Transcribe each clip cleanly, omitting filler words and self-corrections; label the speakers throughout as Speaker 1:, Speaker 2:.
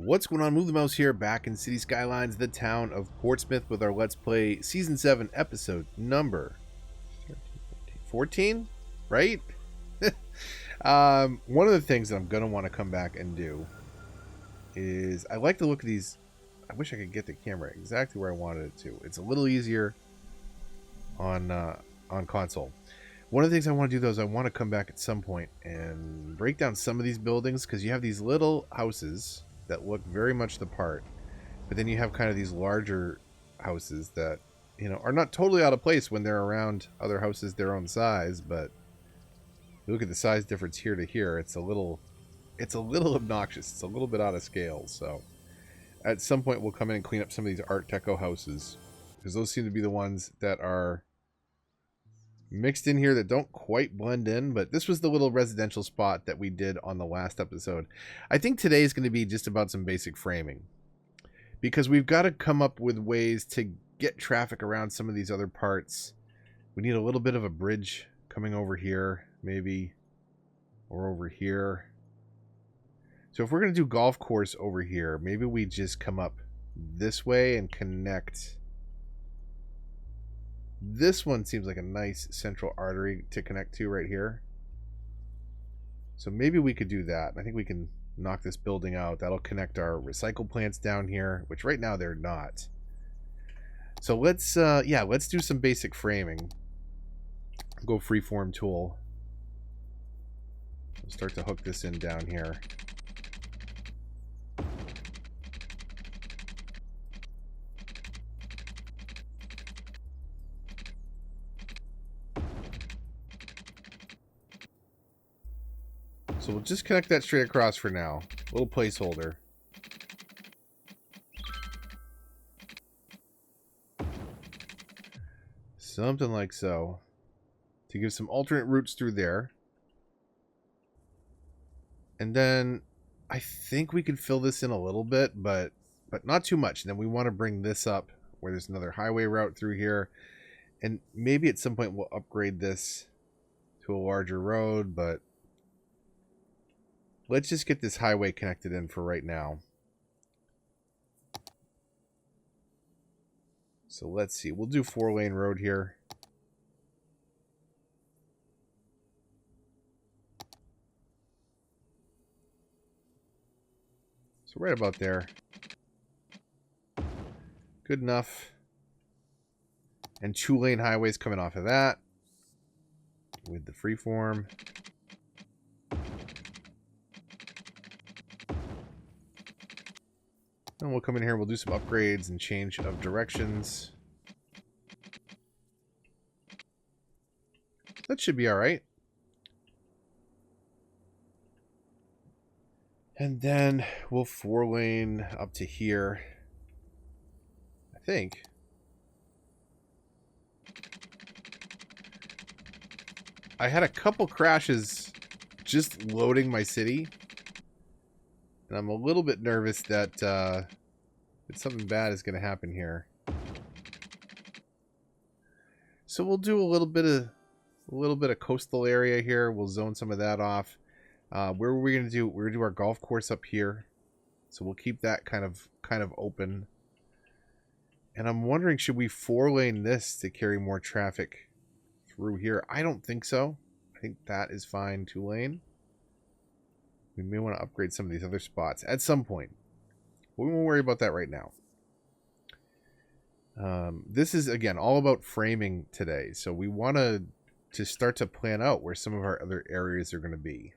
Speaker 1: What's going on? Move the Mouse here, back in City Skylines, the town of Portsmouth, with our Let's Play Season 7, episode number 14, right? One of the things that I'm going to want to come back and do is, I like to look at these. I wish I could get the camera exactly where I wanted it to. It's a little easier on console. One of the things I want to do, though, is I want to come back at some point and break down some of these buildings, because you have these little houses that look very much the part, but then you have kind of these larger houses that, you know, are not totally out of place when they're around other houses their own size, but you look at the size difference here to here, it's a little obnoxious. It's a little bit out of scale. So at some point we'll come in and clean up some of these Art Deco houses, because those seem to be the ones that are mixed in here that don't quite blend in. But this was the little residential spot that we did on the last episode. I think today is going to be just about some basic framing, because we've got to come up with ways to get traffic around some of these other parts. We need a little bit of a bridge coming over here, maybe, or over here. So if we're going to do golf course over here, maybe we just come up this way and connect. This one seems like a nice central artery to connect to right here. So maybe we could do that. I think we can knock this building out. That'll connect our recycle plants down here, which right now they're not. So let's do some basic framing. Go freeform tool. We'll start to hook this in down here. So we'll just connect that straight across for now. Little placeholder. Something like so. To give some alternate routes through there. And then I think we could fill this in a little bit, but not too much. And then we want to bring this up where there's another highway route through here. And maybe at some point we'll upgrade this to a larger road, but let's just get this highway connected in for right now. So let's see. We'll do 4-lane road here. So right about there. Good enough. And 2-lane highways coming off of that with the freeform. And we'll come in here, we'll do some upgrades and change of directions. That should be all right. And then we'll 4-lane up to here, I think. I had a couple crashes just loading my city. And I'm a little bit nervous that something bad is going to happen here. So we'll do a little bit of coastal area here. We'll zone some of that off. Where are we going to do? We're going to do our golf course up here. So we'll keep that kind of open. And I'm wondering, should we 4-lane this to carry more traffic through here? I don't think so. I think that is fine. 2-lane. We may want to upgrade some of these other spots at some point. We won't worry about that right now. This is, again, all about framing today. So we want to start to plan out where some of our other areas are going to be.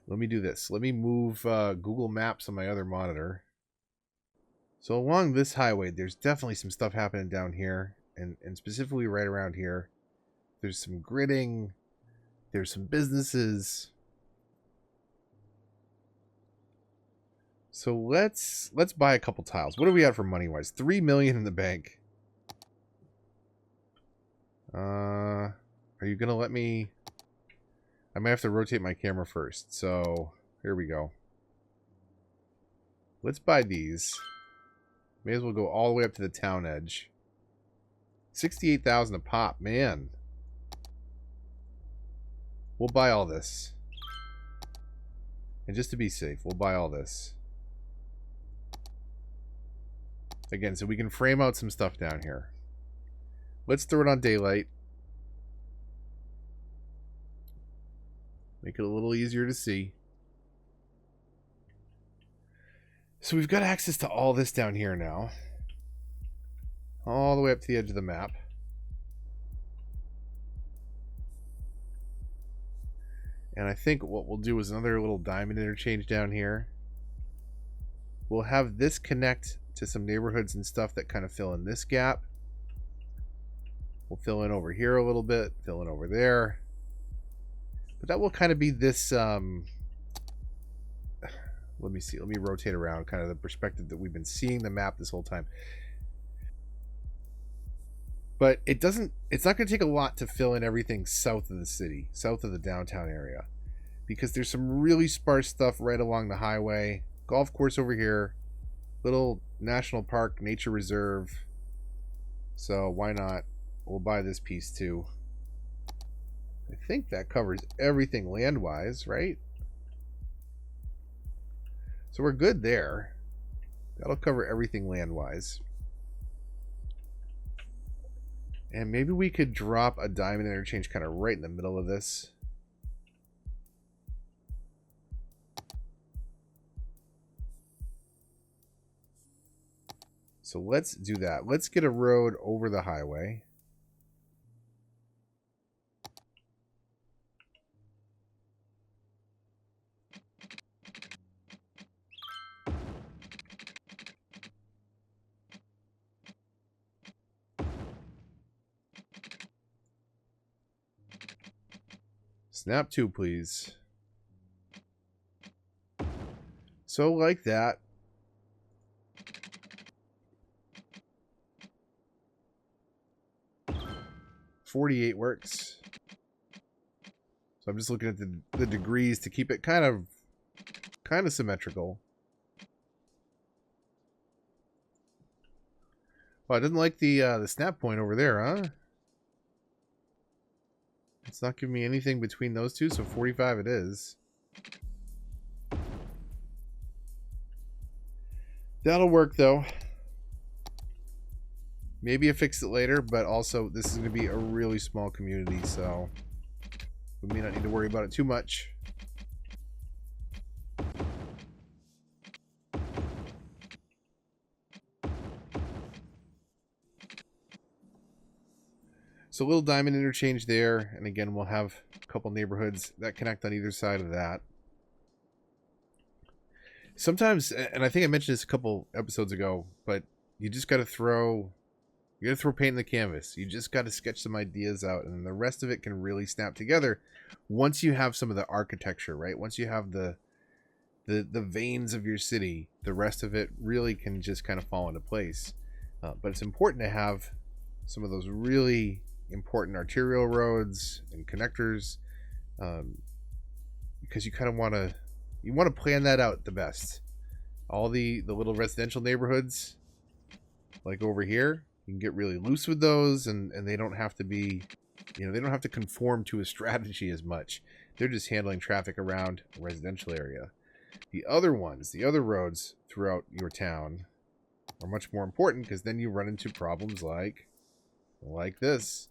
Speaker 1: Let me do this. Let me move Google Maps on my other monitor. So along this highway, there's definitely some stuff happening down here. And specifically right around here. There's some gridding. There's some businesses. So let's buy a couple tiles. What do we have for money-wise? 3 million in the bank. Are you gonna let me? I might have to rotate my camera first. So here we go. Let's buy these. May as well go all the way up to the town edge. 68,000 a pop, man. We'll buy all this. And just to be safe, we'll buy all this. Again, so we can frame out some stuff down here. Let's throw it on daylight. Make it a little easier to see. So we've got access to all this down here now. All the way up to the edge of the map. And I think what we'll do is another little diamond interchange down here. We'll have this connect to some neighborhoods and stuff that kind of fill in this gap. We'll fill in over here a little bit, fill in over there. But that will kind of be this, let me see, let me rotate around kind of the perspective that we've been seeing the map this whole time. But it's not going to take a lot to fill in everything south of the city, south of the downtown area. Because there's some really sparse stuff right along the highway. Golf course over here. Little national park, nature reserve. So why not? We'll buy this piece too. I think that covers everything land-wise, right? So we're good there. That'll cover everything land-wise. And maybe we could drop a diamond interchange kind of right in the middle of this. So let's do that. Let's get a road over the highway. Snap 2, please. So like that. .48 works. So I'm just looking at the degrees to keep it kind of symmetrical. Well, I didn't like the snap point over there, huh? It's not giving me anything between those two, so 45 it is. That'll work, though. Maybe I fix it later, but also this is going to be a really small community, so we may not need to worry about it too much. So a little diamond interchange there, and again, we'll have a couple neighborhoods that connect on either side of that. Sometimes, and I think I mentioned this a couple episodes ago, but you just got to throw paint in the canvas. You just got to sketch some ideas out, and the rest of it can really snap together once you have some of the architecture, right? Once you have the veins of your city, the rest of it really can just kind of fall into place. But it's important to have some of those really important arterial roads and connectors, because you kind of want to plan that out the best. All the little residential neighborhoods, like over here, you can get really loose with those, and they don't have to be, they don't have to conform to a strategy as much. They're just handling traffic around a residential area. The other ones, the other roads throughout your town are much more important, because then you run into problems like this.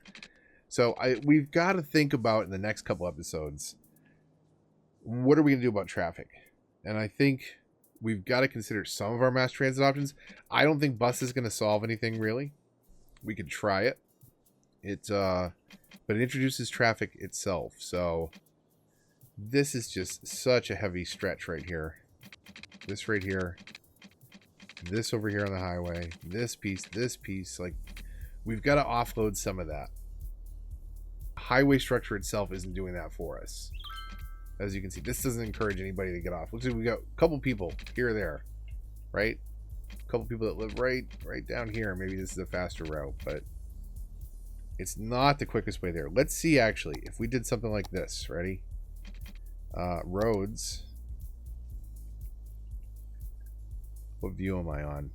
Speaker 1: So we've got to think about in the next couple episodes, what are we going to do about traffic? And I think we've got to consider some of our mass transit options. I don't think bus is going to solve anything really. We could try it. But it introduces traffic itself. So this is just such a heavy stretch right here. This right here. This over here on the highway. This piece. Like, we've got to offload some of that. Highway structure itself isn't doing that for us. As you can see, this doesn't encourage anybody to get off. Looks like we got a couple people here or there, right? A couple people that live right down here. Maybe this is a faster route, but it's not the quickest way there. Let's see, actually, if we did something like this. Ready? Roads. What view am I on?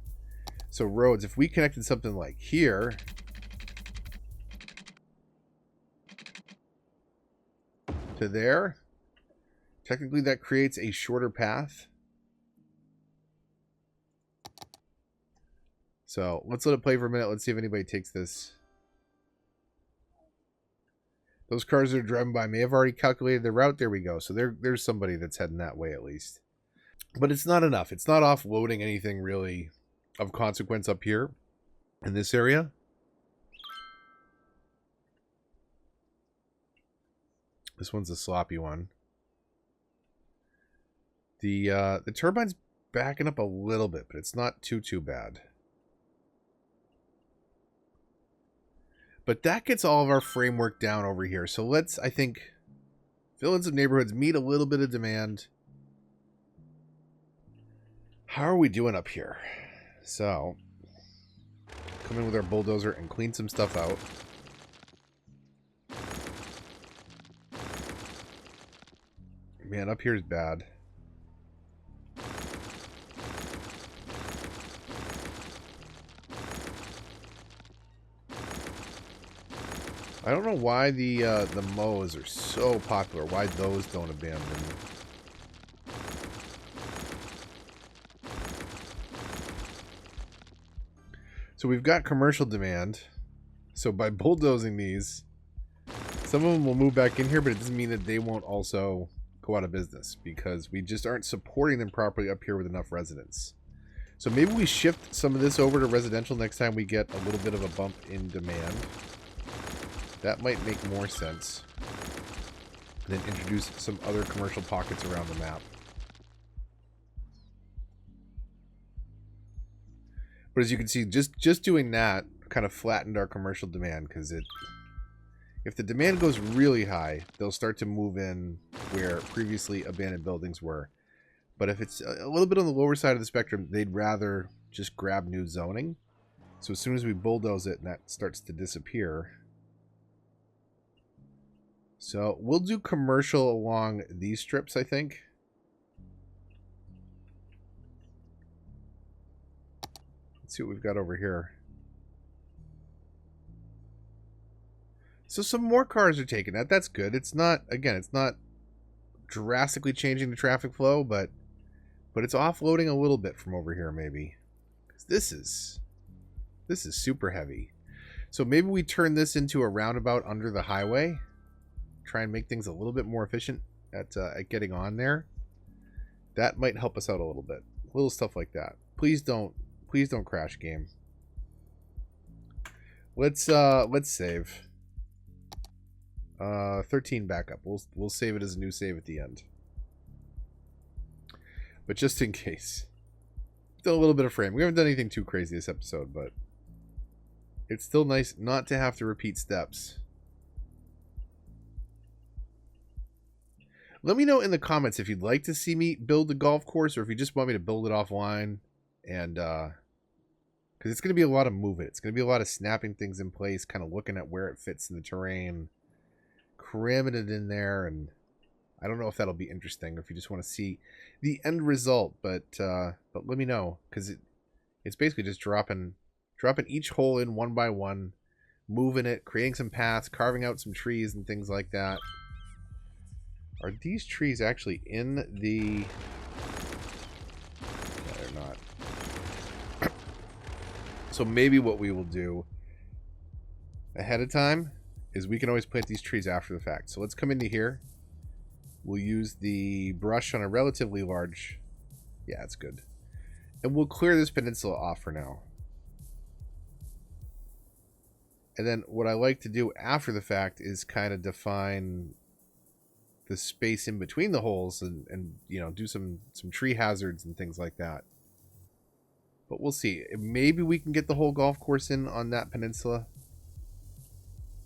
Speaker 1: So roads, if we connected something like here to there, technically that creates a shorter path. So let's let it play for a minute. Let's see if anybody takes this. Those cars that are driving by may have already calculated their route. There we go. So there's somebody that's heading that way at least. But it's not enough. It's not offloading anything really of consequence up here in this area. This one's a sloppy one. The turbine's backing up a little bit, but it's not too bad. But that gets all of our framework down over here. So let's, I think, fill in some neighborhoods, meet a little bit of demand. How are we doing up here? So, come in with our bulldozer and clean some stuff out. Man, up here is bad. I don't know why the mows are so popular. Why those don't abandon. So we've got commercial demand. So by bulldozing these, some of them will move back in here, but it doesn't mean that they won't also go out of business because we just aren't supporting them properly up here with enough residents. So maybe we shift some of this over to residential next time we get a little bit of a bump in demand. That might make more sense than introduce some other commercial pockets around the map. But as you can see, just doing that kind of flattened our commercial demand because if the demand goes really high, they'll start to move in where previously abandoned buildings were. But if it's a little bit on the lower side of the spectrum, they'd rather just grab new zoning. So as soon as we bulldoze it and that starts to disappear. So we'll do commercial along these strips, I think. Let's see what we've got over here. So some more cars are taking that. That's good. It's not, again, it's not drastically changing the traffic flow, but it's offloading a little bit from over here maybe. 'Cause this is super heavy. So maybe we turn this into a roundabout under the highway. Try and make things a little bit more efficient at getting on there. That might help us out a little bit. Little stuff like that. Please don't crash, game. Let's save. 13 backup. We'll save it as a new save at the end. But just in case. Done a little bit of frame. We haven't done anything too crazy this episode, but it's still nice not to have to repeat steps. Let me know in the comments if you'd like to see me build a golf course or if you just want me to build it offline. And, because it's going to be a lot of movement. It's going to be a lot of snapping things in place, kind of looking at where it fits in the terrain, cramming it in there. And I don't know if that'll be interesting, if you just want to see the end result. But let me know, because it's basically just dropping each hole in one by one, moving it, creating some paths, carving out some trees and things like that. Are these trees actually in the... No, they're not. So maybe what we will do ahead of time is we can always plant these trees after the fact. So let's come into here. We'll use the brush on a relatively large... Yeah, it's good. And we'll clear this peninsula off for now. And then what I like to do after the fact is kind of define the space in between the holes and you know, do some tree hazards and things like that. But we'll see. Maybe we can get the whole golf course in on that peninsula.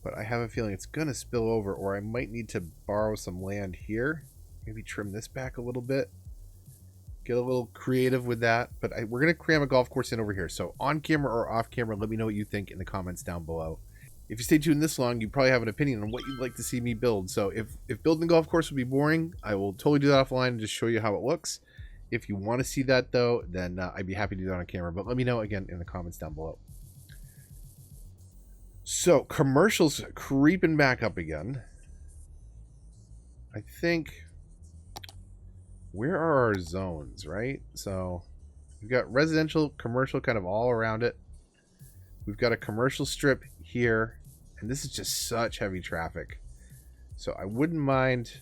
Speaker 1: But I have a feeling it's going to spill over, or I might need to borrow some land here. Maybe trim this back a little bit. Get a little creative with that. But we're going to cram a golf course in over here. So on camera or off camera, let me know what you think in the comments down below. If you stay tuned this long, you probably have an opinion on what you'd like to see me build. So if building a golf course would be boring, I will totally do that offline and just show you how it looks. If you want to see that, though, then I'd be happy to do that on camera. But let me know, again, in the comments down below. So, commercials creeping back up again. I think... Where are our zones, right? So, we've got residential, commercial kind of all around it. We've got a commercial strip here, and this is just such heavy traffic. So I wouldn't mind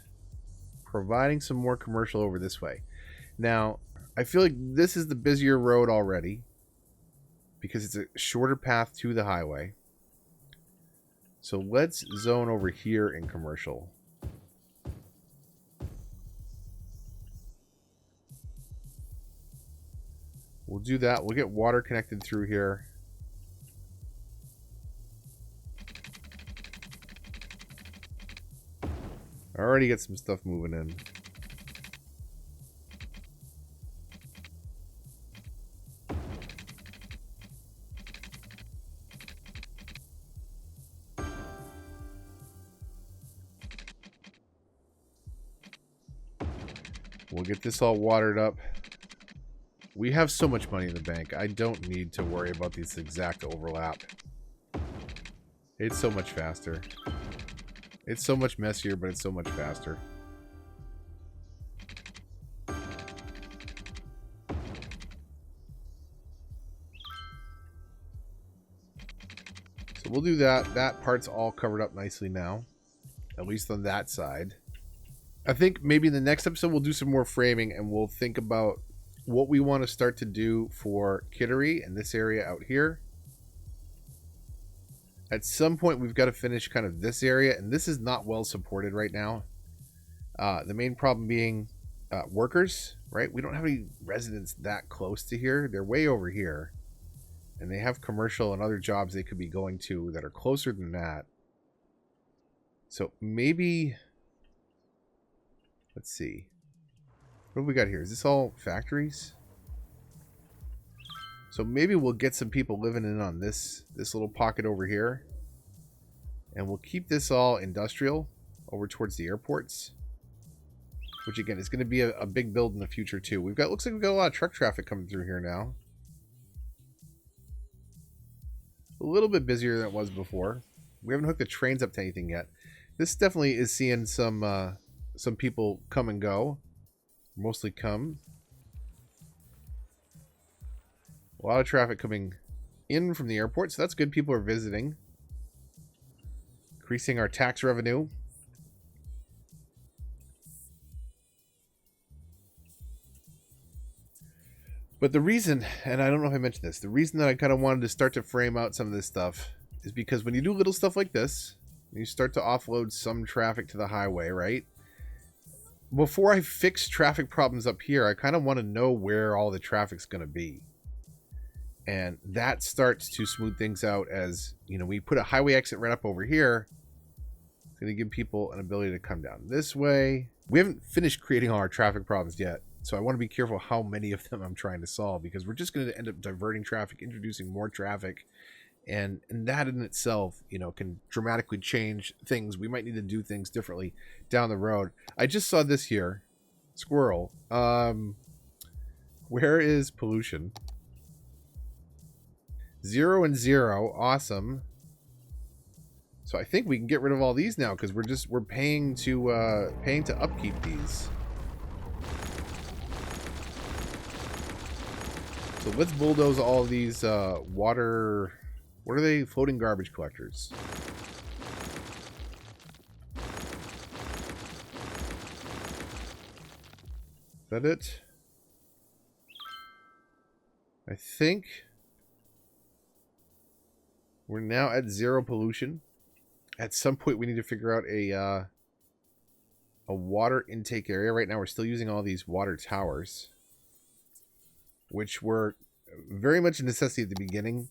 Speaker 1: providing some more commercial over this way. Now, I feel like this is the busier road already because it's a shorter path to the highway. So let's zone over here in commercial. We'll do that. We'll get water connected through here. I already get some stuff moving in. We'll get this all watered up. We have so much money in the bank. I don't need to worry about this exact overlap. It's so much faster. It's so much messier, but it's so much faster. So we'll do that. That part's all covered up nicely now. At least on that side. I think maybe in the next episode we'll do some more framing and we'll think about what we want to start to do for Kittery and this area out here. At some point we've got to finish kind of this area, and this is not well supported right now. The main problem being workers, right? We don't have any residents that close to here. They're way over here. And they have commercial and other jobs they could be going to that are closer than that. So maybe... Let's see. What have we got here? Is this all factories? So maybe we'll get some people living in on this little pocket over here. And we'll keep this all industrial over towards the airports. Which again is going to be a big build in the future too. Looks like we've got a lot of truck traffic coming through here now. A little bit busier than it was before. We haven't hooked the trains up to anything yet. This definitely is seeing some people come and go. Mostly come. A lot of traffic coming in from the airport, so that's good. People are visiting. Increasing our tax revenue. But the reason, and I don't know if I mentioned this, the reason that I kind of wanted to start to frame out some of this stuff is because when you do little stuff like this, you start to offload some traffic to the highway, right? Before I fix traffic problems up here, I kind of want to know where all the traffic's going to be. And that starts to smooth things out as, you know, we put a highway exit right up over here. It's going to give people an ability to come down this way. We haven't finished creating all our traffic problems yet. So I want to be careful how many of them I'm trying to solve, because we're just going to end up diverting traffic, introducing more traffic. And that in itself, you know, can dramatically change things. We might need to do things differently down the road. I just saw this here. Squirrel. Where is pollution? 0 and 0. Awesome. So I think we can get rid of all these now because we're paying to upkeep these. So let's bulldoze all of these water. What are they? Floating garbage collectors. Is that it? I think we're now at 0 pollution. At some point we need to figure out a water intake area. Right now we're still using all these water towers, which were very much a necessity at the beginning.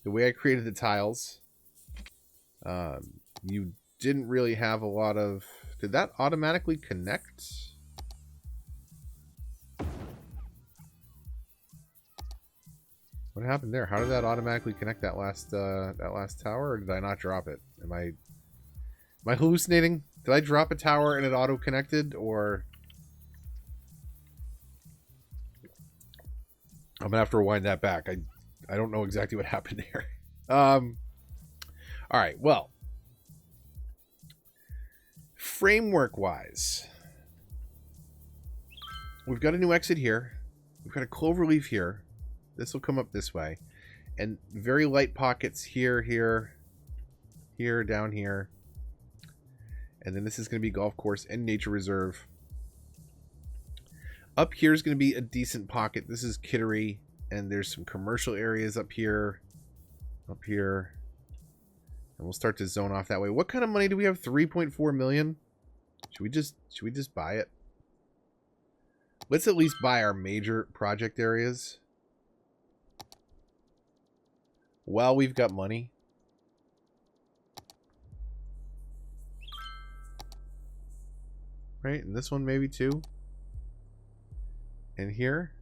Speaker 1: The way I created the tiles, you didn't really have a lot of... Did that automatically connect? What happened there? How did that automatically connect that last tower, or did I not drop it? Am I hallucinating? Did I drop a tower and it auto-connected, or... I'm gonna have to rewind that back. I don't know exactly what happened there. All right, well, framework-wise, we've got a new exit here. We've got a clover leaf here. This will come up this way. And very light pockets here, here, here, down here. And then this is going to be golf course and nature reserve. Up here is going to be a decent pocket. This is Kittery. And there's some commercial areas up here. Up here. And we'll start to zone off that way. What kind of money do we have? 3.4 million? Should we just buy it? Let's at least buy our major project areas. While we've got money. Right, and this one maybe too. And here,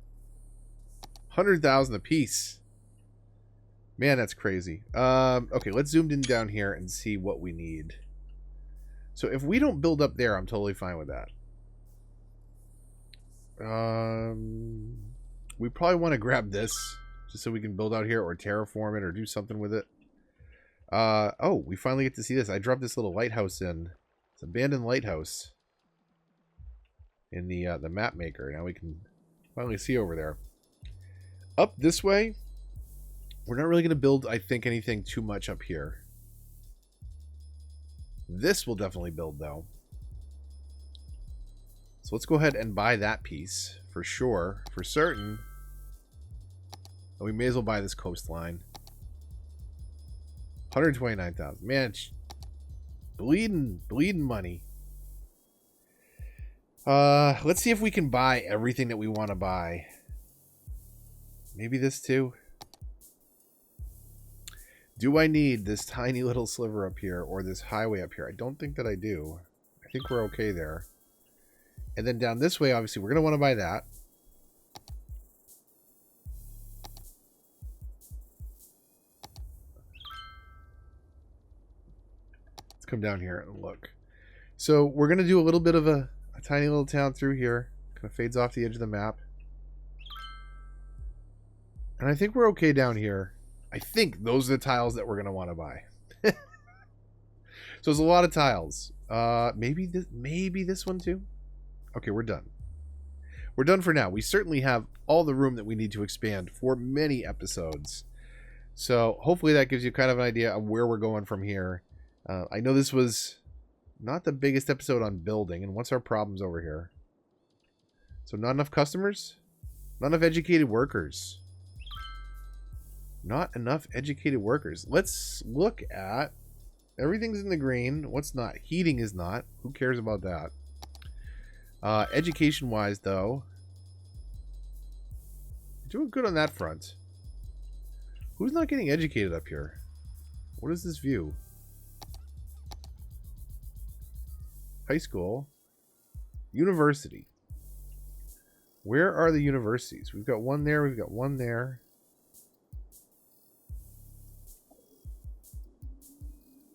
Speaker 1: 100,000 a piece. Man, that's crazy. Okay, let's zoom in down here and see what we need. So if we don't build up there, I'm totally fine with that. We probably want to grab this just so we can build out here or terraform it or do something with it. Oh, we finally get to see this. I dropped this little lighthouse in. It's an abandoned lighthouse in the map maker. Now we can finally see over there. Up this way, we're not really going to build, I think, anything too much up here. This will definitely build, though. So let's go ahead and buy that piece for sure, for certain. And we may as well buy this coastline. 129,000. Man, it's bleeding money. Let's see if we can buy everything that we want to buy. Maybe this too. Do I need this tiny little sliver up here or this highway up here? I don't think that I do. I think we're okay there. And then down this way, obviously, we're going to want to buy that. Let's come down here and look. So we're going to do a little bit of a tiny little town through here. Kind of fades off the edge of the map. And I think we're okay down here. I think those are the tiles that we're going to want to buy. So there's a lot of tiles. Maybe this one too? Okay, we're done. We're done for now. We certainly have all the room that we need to expand for many episodes. So hopefully that gives you kind of an idea of where we're going from here. I know this was not the biggest episode on building. And what's our problems over here? So not enough customers? Not enough educated workers. Not enough educated workers. Let's look at... Everything's in the green. What's not? Heating is not. Who cares about that? Education-wise, though, doing good on that front. Who's not getting educated up here? What is this view? High school. University. Where are the universities? We've got one there. We've got one there.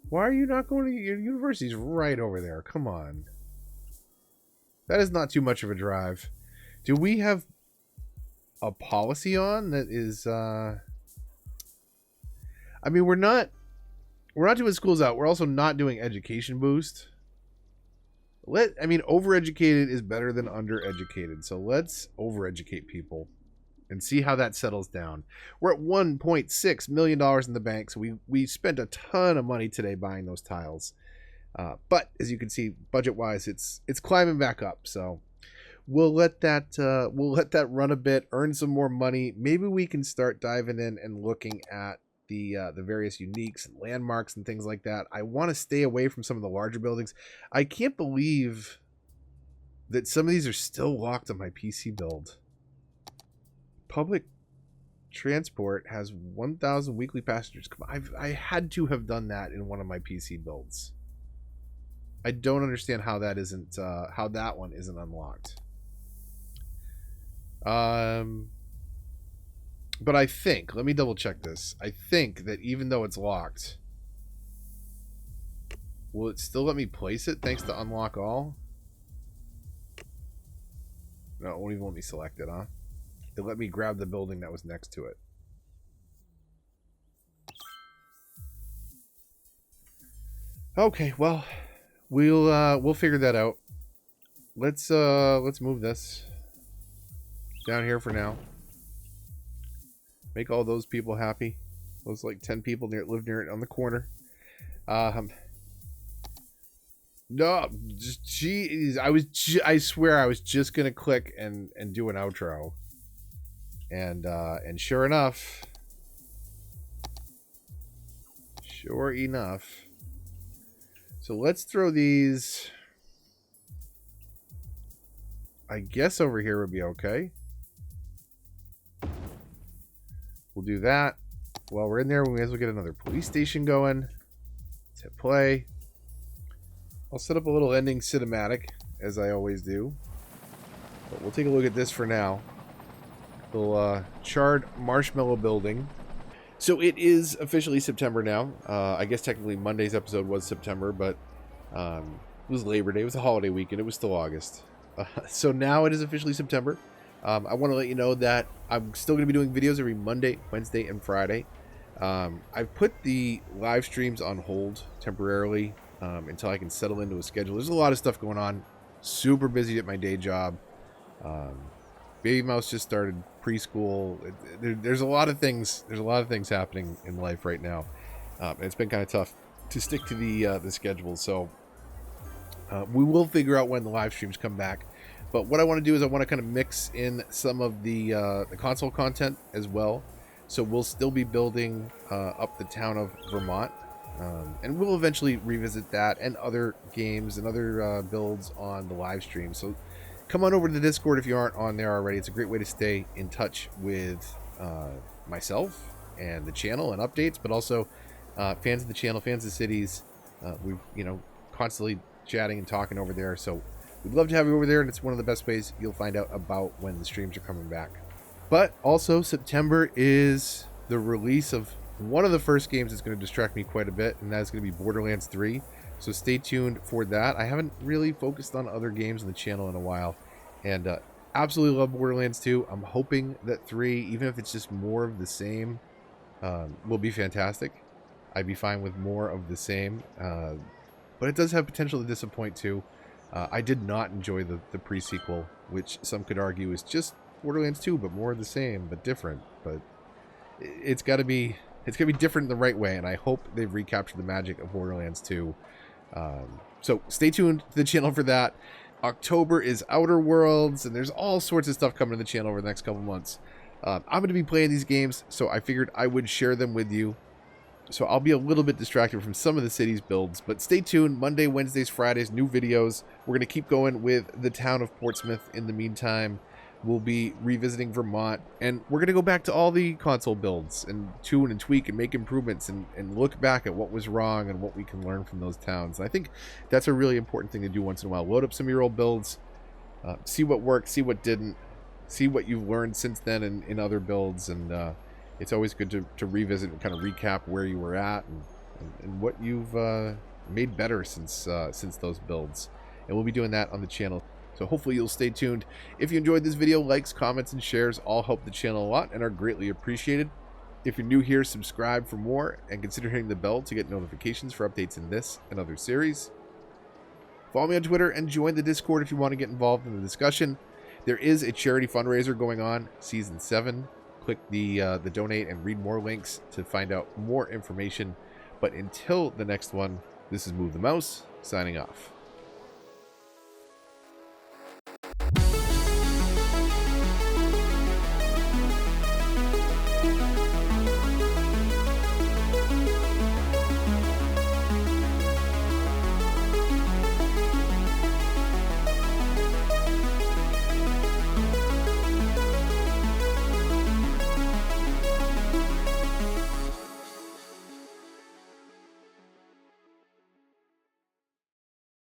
Speaker 1: Why are you not going to your universities right over there? Come on. That is not too much of a drive. Do we have a policy on that is I mean, we're not doing schools out. We're also not doing education boost. I mean, overeducated is better than undereducated. So let's overeducate people and see how that settles down. We're at $1.6 million in the bank. So we spent a ton of money today buying those tiles. But as you can see, budget-wise, it's climbing back up. So we'll let that run a bit, earn some more money. Maybe we can start diving in and looking at the various uniques and landmarks and things like that. I want to stay away from some of the larger buildings. I can't believe that some of these are still locked on my PC build. Public transport has 1,000 weekly passengers. Come on, I had to have done that in one of my PC builds. I don't understand how that isn't how that one isn't unlocked. But I think, let me double check this. I think that even though it's locked, will it still let me place it thanks to unlock all? No, it won't even let me select it, huh? It let me grab the building that was next to it. Okay, well, we'll figure that out. Let's move this down here for now. Make all those people happy. Those like 10 people live near it on the corner. No, just jeez. I swear I was just gonna click and do an outro. And sure enough. Sure enough. So let's throw these. I guess over here would be okay. We'll do that. While we're in there, we may as well get another police station going. Let's hit play. I'll set up a little ending cinematic, as I always do. But we'll take a look at this for now. Little charred marshmallow building. So it is officially September now. I guess technically Monday's episode was September, but it was Labor Day. It was a holiday weekend. It was still August. So now it is officially September. I want to let you know that I'm still going to be doing videos every Monday, Wednesday, and Friday. I've put the live streams on hold temporarily until I can settle into a schedule. There's a lot of stuff going on. Super busy at my day job. Baby Mouse just started preschool. There's a lot of things. There's a lot of things happening in life right now. And it's been kind of tough to stick to the schedule. So we will figure out when the live streams come back. But what I want to do is I want to kind of mix in some of the console content as well. So we'll still be building up the town of Vermont. And we'll eventually revisit that and other games and other builds on the live stream. So come on over to the Discord if you aren't on there already. It's a great way to stay in touch with myself and the channel and updates, but also fans of the channel, fans of cities. We've, constantly chatting and talking over there. So we'd love to have you over there, and it's one of the best ways you'll find out about when the streams are coming back. But also, September is the release of one of the first games that's going to distract me quite a bit, and that's going to be Borderlands 3. So stay tuned for that. I haven't really focused on other games on the channel in a while, and absolutely love Borderlands 2. I'm hoping that 3, even if it's just more of the same, will be fantastic. I'd be fine with more of the same, but it does have potential to disappoint too. I did not enjoy the pre-sequel, which some could argue is just Borderlands 2, but more of the same, but different. But it's got to be different in the right way, and I hope they've recaptured the magic of Borderlands 2. So stay tuned to the channel for that. October is Outer Worlds, and there's all sorts of stuff coming to the channel over the next couple months. I'm going to be playing these games, so I figured I would share them with you. So I'll be a little bit distracted from some of the city's builds, but stay tuned. Monday, Wednesdays, Fridays, new videos. We're going to keep going with the town of Portsmouth in the meantime. We'll be revisiting Vermont, and we're going to go back to all the console builds and tune and tweak and make improvements and look back at what was wrong and what we can learn from those towns. And I think that's a really important thing to do once in a while. Load up some of your old builds, see what worked, see what didn't, see what you've learned since then in other builds, and it's always good to revisit and kind of recap where you were at and what you've made better since those builds. And we'll be doing that on the channel. So hopefully you'll stay tuned. If you enjoyed this video, likes, comments, and shares all help the channel a lot and are greatly appreciated. If you're new here, subscribe for more and consider hitting the bell to get notifications for updates in this and other series. Follow me on Twitter and join the Discord if you want to get involved in the discussion. There is a charity fundraiser going on, Season 7. Click the donate and read more links to find out more information. But until the next one, this is Move the Mouse, signing off.